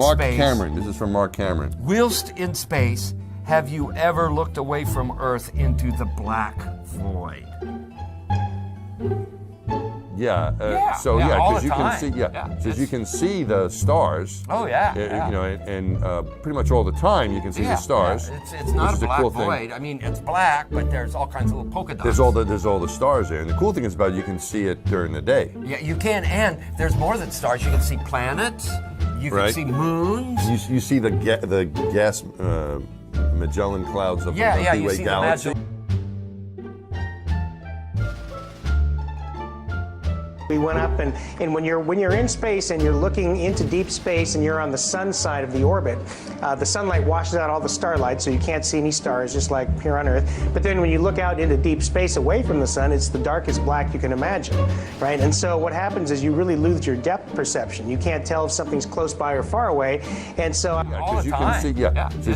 Mark space, Cameron. This is from Mark Cameron. whilst in space, have you ever looked away from Earth into the black void? Yeah. all because the you time. can see. Because you can see the stars. Oh yeah. You know, and pretty much all the time you can see the stars. Yeah. It's not a black void. I mean, it's black, but there's all kinds of little polka dots. There's all the stars there, and the cool thing is about it, you can see it during the day. Yeah, you can, and there's more than stars. You can see planets. You can see moons. You see the gas Magellan clouds of the Milky Way galaxy. We went up, and when you're in space and you're looking into deep space and you're on the sun side of the orbit, the sunlight washes out all the starlight, so you can't see any stars, just like here on Earth. But then when you look out into deep space away from the sun, it's the darkest black you can imagine, right? And so what happens is you really lose your depth perception. You can't tell if something's close by or far away, and so because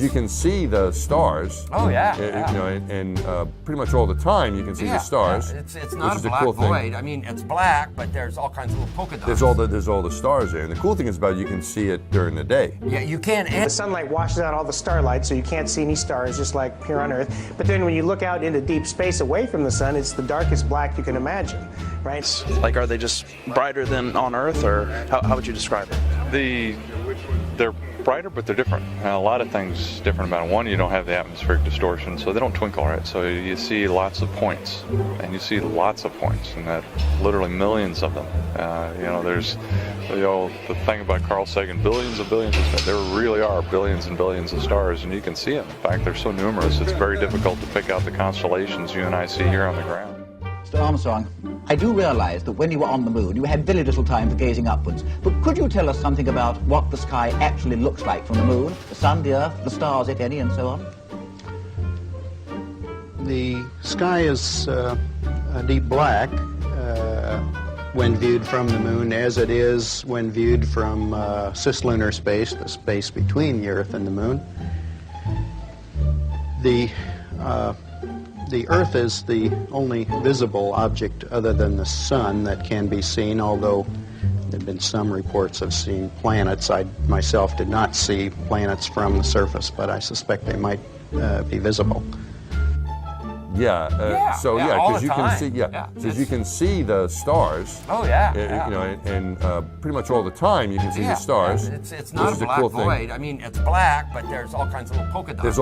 you can see the stars. Oh yeah. You know, and pretty much all the time you can see the stars. It's not a black void. I mean, it's black, but there's all kinds of little polka dots. There's all the stars there, and the cool thing is about it, you can see it during the day. Yeah, you can. The sunlight washes out all the starlight, so you can't see any stars, just like here on Earth. But then when you look out into deep space away from the sun, it's the darkest black you can imagine, right? Like, are they just brighter than on Earth, or how would you describe it? They're brighter, but they're different. A lot of things different about them. One, you don't have the atmospheric distortion, so they don't twinkle, right? So you see lots of points, and you see lots of points, and that literally millions of them. You know, there's the thing about Carl Sagan, billions of billions of stars. There really are billions and billions of stars, and you can see them. In fact, they're so numerous, it's very difficult to pick out the constellations you and I see here on the ground. Mr. Armstrong, I do realize that when you were on the moon, you had very little time for gazing upwards. But could you tell us something about what the sky actually looks like from the moon, the sun, the earth, the stars, if any, and so on? The sky is a deep black when viewed from the moon, as it is when viewed from cislunar space, the space between the Earth and the moon. The Earth is the only visible object other than the sun that can be seen, although there have been some reports of seeing planets. I myself did not see planets from the surface, but I suspect they might be visible. Because you can see, because you can see the stars. Oh yeah. You know, and pretty much all the time you can see the stars. It's not a black void. I mean, it's black, but there's all kinds of little polka dots.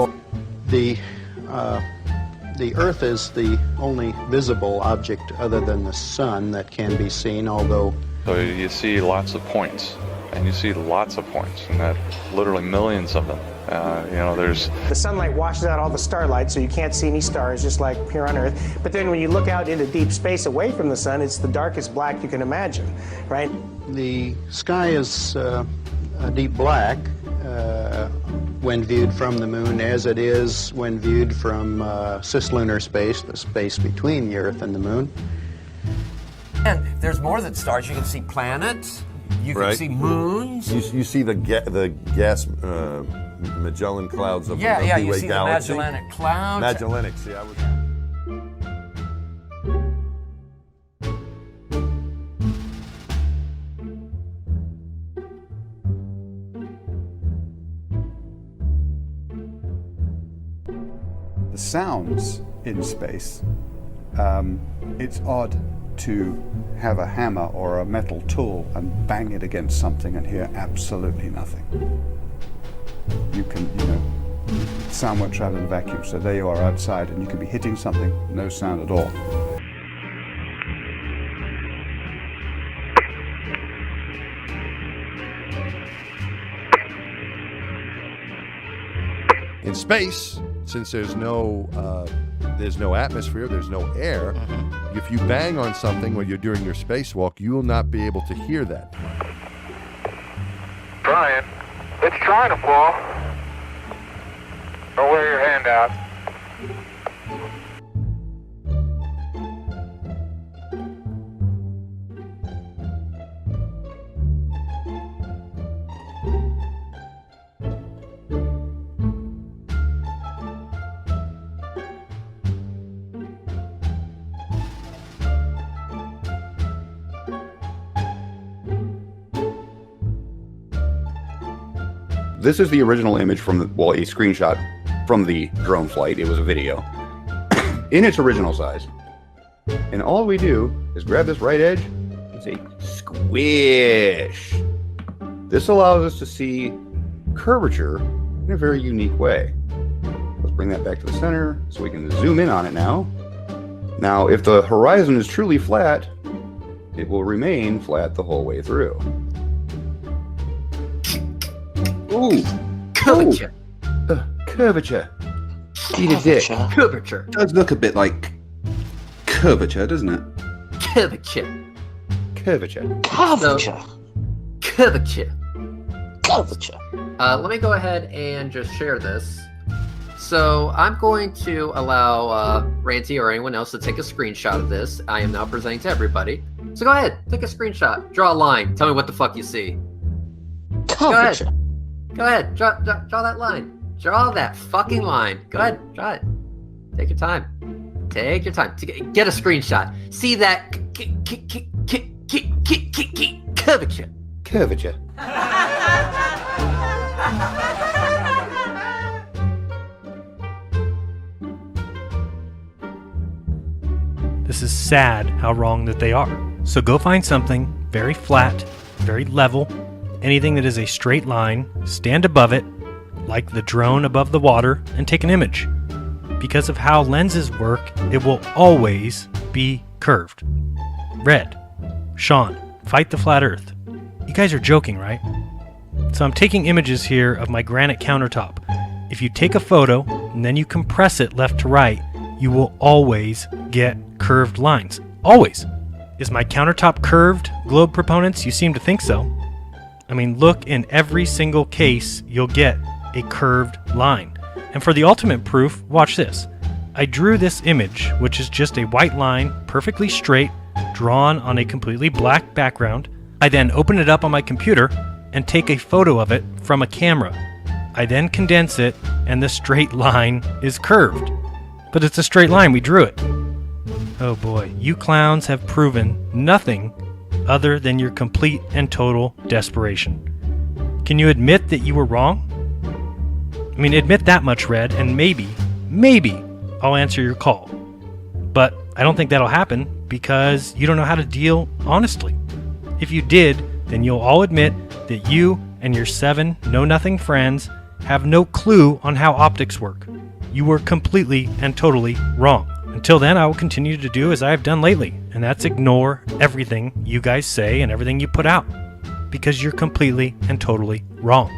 The Earth is the only visible object other than the sun that can be seen, although... So you see lots of points, and you see lots of points, and that literally millions of them. You know, there's... The sunlight washes out all the starlight, so you can't see any stars, just like here on Earth. But then when you look out into deep space away from the sun, it's the darkest black you can imagine, right? The sky is a deep black when viewed from the moon, as it is when viewed from cislunar space, the space between the Earth and the moon. And there's more than stars. You can see planets. You can see moons. You see the gas Magellan clouds of the Milky Way galaxy. You see the Magellanic clouds. Magellanic, see, I was... The sounds in space, it's odd to have a hammer or a metal tool and bang it against something and hear absolutely nothing. You can, sound won't travel in a vacuum, so there you are outside and you can be hitting something, no sound at all. In space, since there's no atmosphere, there's no air, if you bang on something when you're doing your spacewalk, you will not be able to hear that. Brian, it's trying to fall. Don't wear your hand out. this is the original image from a screenshot from the drone flight. It was a video in its original size. And all we do is grab this right edge and say, squish. This allows us to see curvature in a very unique way. Let's bring that back to the center so we can zoom in on it now. Now, if the horizon is truly flat, it will remain flat the whole way through. Ooh, curvature. Curvature. Eat a dick. Curvature. It does look a bit like curvature, doesn't it? Curvature. Curvature. Curvature. Curvature. Curvature. Let me go ahead and just share this. So I'm going to allow Ranty or anyone else to take a screenshot of this. I am now presenting to everybody. So go ahead, take a screenshot. Draw a line. Tell me what the fuck you see. Curvature. Go ahead. Draw that line. Draw that fucking line. Go ahead. Draw it. Take your time. Take your time. Get a screenshot. See that curvature. Curvature. This is sad how wrong that they are. So go find something very flat, very level, anything that is a straight line, stand above it, like the drone above the water, and take an image. Because of how lenses work, it will always be curved. Red, Sean, fight the flat earth. You guys are joking, right? So I'm taking images here of my granite countertop. If you take a photo and then you compress it left to right, you will always get curved lines. Always. Is my countertop curved, globe proponents? You seem to think so. I mean, look, in every single case, you'll get a curved line. And for the ultimate proof, watch this. I drew this image, which is just a white line, perfectly straight, drawn on a completely black background. I then open it up on my computer and take a photo of it from a camera. I then condense it, and the straight line is curved. But it's a straight line, we drew it. Oh boy, you clowns have proven nothing other than your complete and total desperation. Can you admit that you were wrong? I mean, admit that much, Red, and maybe I'll answer your call. But I don't think that'll happen because you don't know how to deal honestly. If you did, then you'll all admit that you and your 7 know-nothing friends have no clue on how optics work. You were completely and totally wrong. Until then, I will continue to do as I have done lately, and that's ignore everything you guys say and everything you put out, because you're completely and totally wrong.